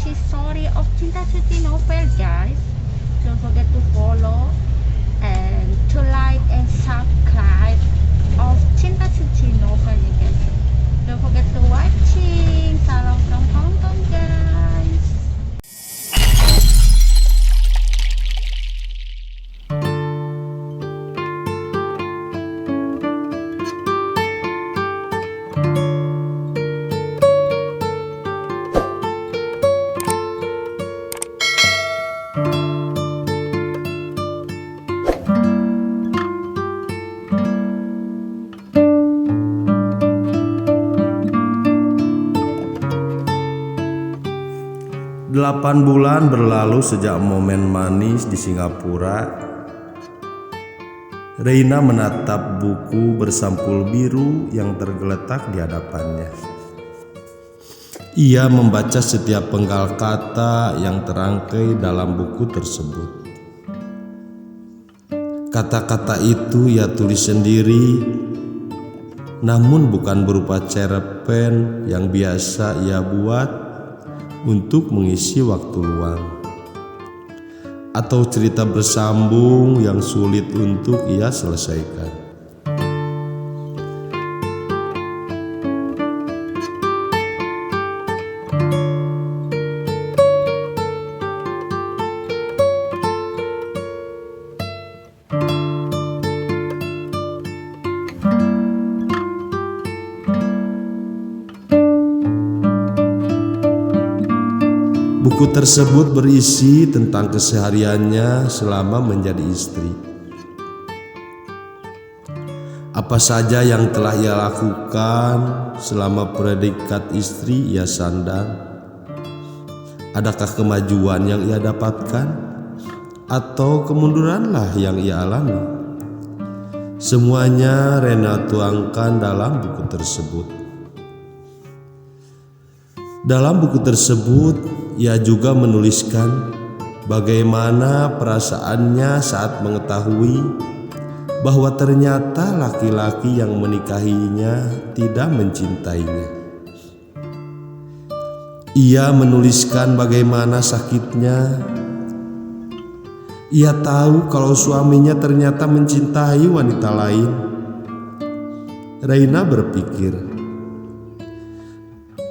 fantasy story of Cinta Suci novel, guys. Don't forget to follow and to like and subscribe of Cinta Suci novel, ya guys. Don't forget to watching. Salam from Hong Kong, guys. Delapan bulan berlalu sejak momen manis di Singapura. Reina menatap buku bersampul biru yang tergeletak di hadapannya. Ia membaca setiap penggal kata yang terangkai dalam buku tersebut. Kata-kata itu ia tulis sendiri, namun bukan berupa cerpen yang biasa ia buat untuk mengisi waktu luang, atau cerita bersambung yang sulit untuk ia selesaikan. Buku tersebut berisi tentang kesehariannya selama menjadi istri. Apa saja yang telah ia lakukan selama predikat istri ia sandang? Adakah kemajuan yang ia dapatkan? Atau kemunduranlah yang ia alami? Semuanya Reina tuangkan dalam buku tersebut. Dalam buku tersebut, ia juga menuliskan bagaimana perasaannya saat mengetahui bahwa ternyata laki-laki yang menikahinya tidak mencintainya. Ia menuliskan bagaimana sakitnya. Ia tahu kalau suaminya ternyata mencintai wanita lain. Reina berpikir,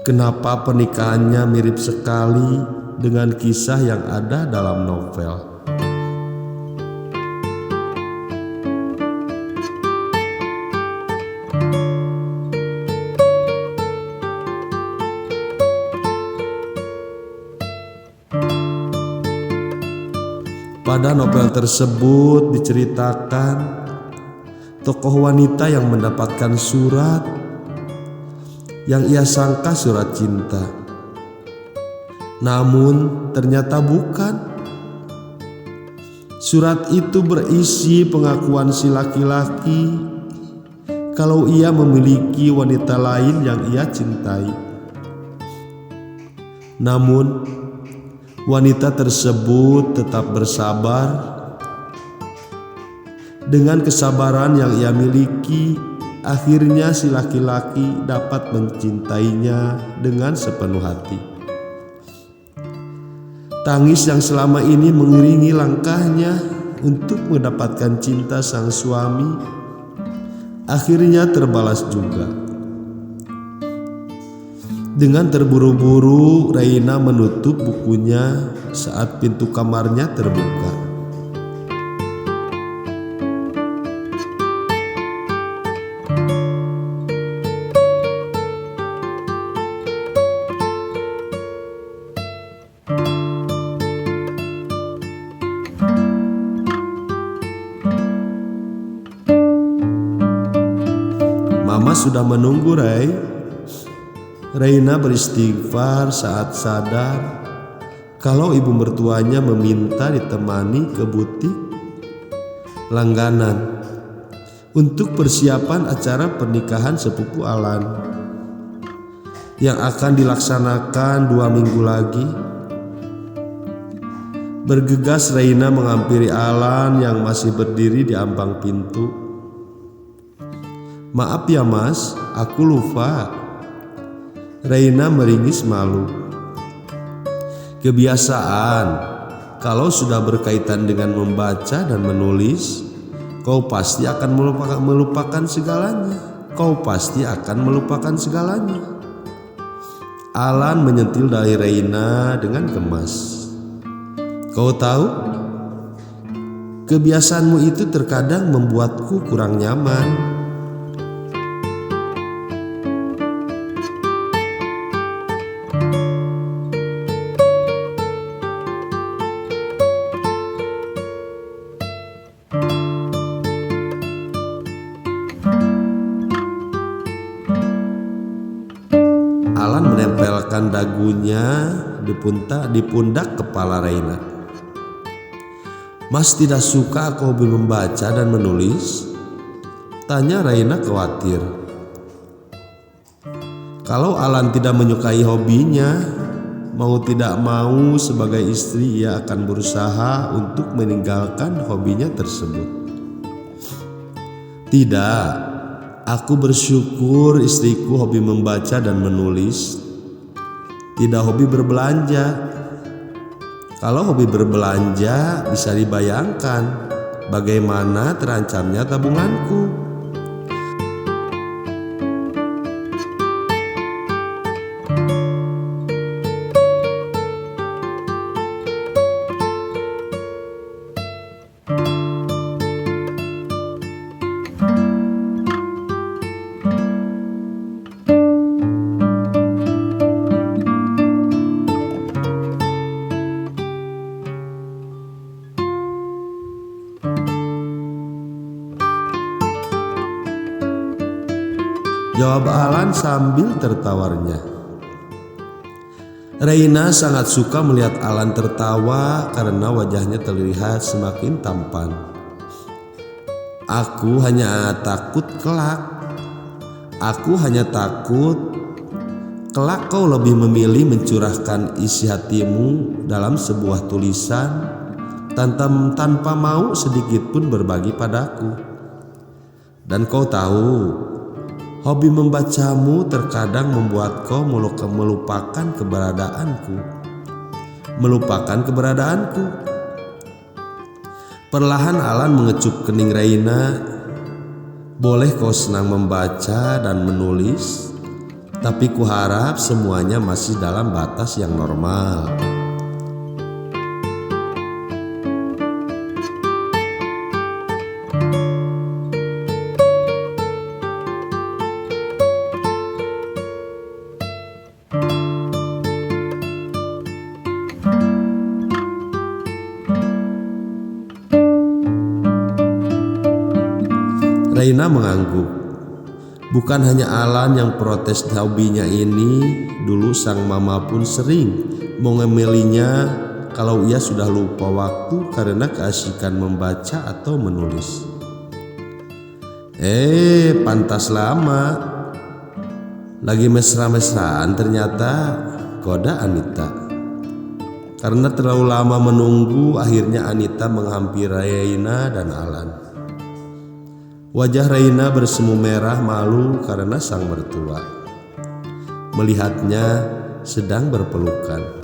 kenapa pernikahannya mirip sekali dengan kisah yang ada dalam novel. Pada novel tersebut diceritakan tokoh wanita yang mendapatkan surat yang ia sangka surat cinta, namun ternyata bukan. Surat itu berisi pengakuan si laki-laki kalau ia memiliki wanita lain yang ia cintai. Namun wanita tersebut tetap bersabar. Dengan kesabaran yang ia miliki, akhirnya si laki-laki dapat mencintainya dengan sepenuh hati. Tangis yang selama ini mengiringi langkahnya untuk mendapatkan cinta sang suami akhirnya terbalas juga. Dengan terburu-buru, Reina menutup bukunya saat pintu kamarnya terbuka. Mama sudah menunggu, Rey. Reina beristighfar saat sadar kalau ibu mertuanya meminta ditemani ke butik langganan untuk persiapan acara pernikahan sepupu Alan yang akan dilaksanakan 2 minggu lagi. Bergegas Reina menghampiri Alan yang masih berdiri di ambang pintu. "Maaf ya mas, aku lupa." Reina meringis malu. Kebiasaan, kalau sudah berkaitan dengan membaca dan menulis, kau pasti akan melupakan segalanya. Kau pasti akan melupakan segalanya. Alan menyentil dahi Reina dengan gemas. Kau tahu, kebiasaanmu itu terkadang membuatku kurang nyaman. Alan menempelkan dagunya di pundak kepala Reina. Mas tidak suka aku hobi membaca dan menulis? Tanya Reina khawatir. Kalau Alan tidak menyukai hobinya, mau tidak mau sebagai istri ia akan berusaha untuk meninggalkan hobinya tersebut. Tidak, aku bersyukur istriku hobi membaca dan menulis, tidak hobi berbelanja. Kalau hobi berbelanja bisa dibayangkan bagaimana terancamnya tabunganku. Jawab Alan sambil tertawarnya. Reina sangat suka melihat Alan tertawa karena wajahnya terlihat semakin tampan. Aku hanya takut kelak kau lebih memilih mencurahkan isi hatimu dalam sebuah tulisan tanpa mau sedikit pun berbagi padaku. Dan kau tahu, hobi membacamu terkadang membuat kau melupakan keberadaanku. Perlahan Alan mengecup kening Reina. Boleh kau senang membaca dan menulis, tapi kuharap semuanya masih dalam batas yang normal. Reina mengangguk. Bukan hanya Alan yang protes hobinya ini, dulu sang mama pun sering mengemelinya kalau ia sudah lupa waktu karena keasikan membaca atau menulis. Pantas lama. Lagi mesra-mesraan ternyata, goda Anita. Karena terlalu lama menunggu, akhirnya Anita menghampiri Reina dan Alan. Wajah Reina bersemu merah malu karena sang mertua melihatnya sedang berpelukan.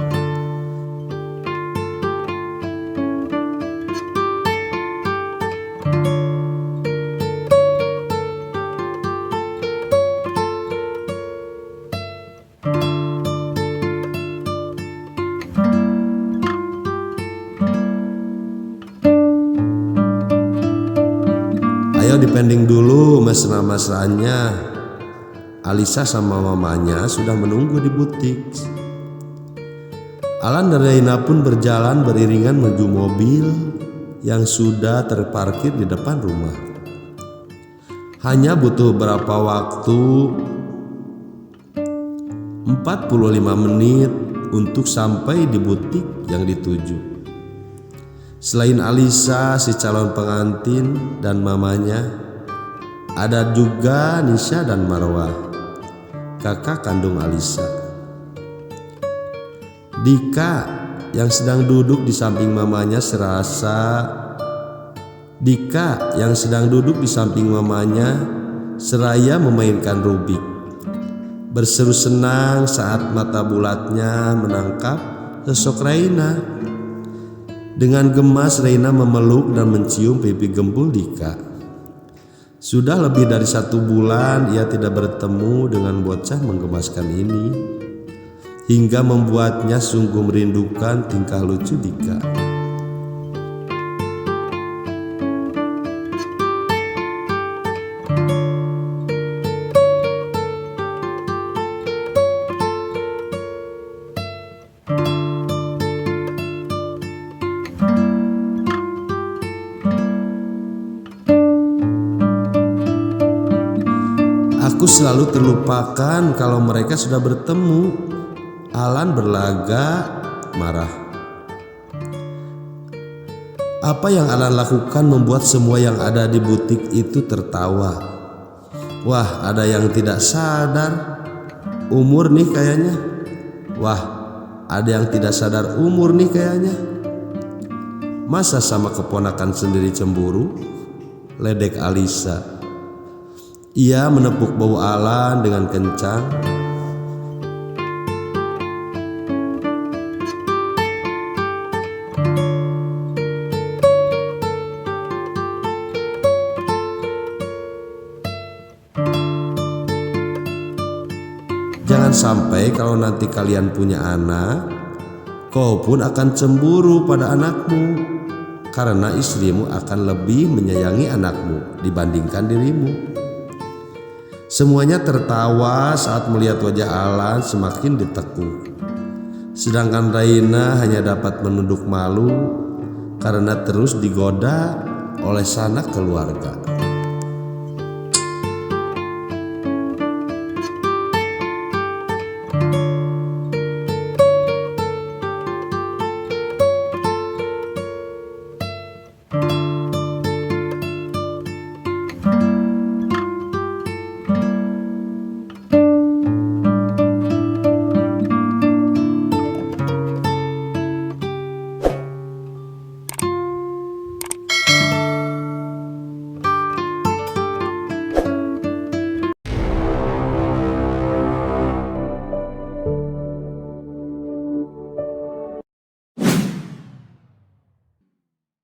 Ayo dipending dulu mesra-mesraannya. Alisa sama mamanya sudah menunggu di butik. Alan dan Reina pun berjalan beriringan menuju mobil yang sudah terparkir di depan rumah. Hanya butuh beberapa waktu, 45 menit untuk sampai di butik yang dituju. Selain Alisa, si calon pengantin, dan mamanya, ada juga Nisha dan Marwah, kakak kandung Alisa. Dika yang sedang duduk di samping mamanya seraya memainkan Rubik. Berseru senang saat mata bulatnya menangkap sosok Raina. Dengan gemas Raina memeluk dan mencium pipi gembul Dika. Sudah lebih dari 1 bulan ia tidak bertemu dengan bocah menggemaskan ini, hingga membuatnya sungguh merindukan tingkah lucu Dika. Aku selalu terlupakan kalau mereka sudah bertemu. Alan berlagak marah. Apa yang Alan lakukan membuat semua yang ada di butik itu tertawa. Wah, ada yang tidak sadar umur nih kayaknya. Wah, ada yang tidak sadar umur nih kayaknya. Masa sama keponakan sendiri cemburu? Ledek Alisa. Ia menepuk bau Alan dengan kencang. Jangan sampai kalau nanti kalian punya anak, kau pun akan cemburu pada anakmu, karena istrimu akan lebih menyayangi anakmu dibandingkan dirimu. Semuanya tertawa saat melihat wajah Alan semakin ditekuk. Sedangkan Raina hanya dapat menunduk malu karena terus digoda oleh sanak keluarga.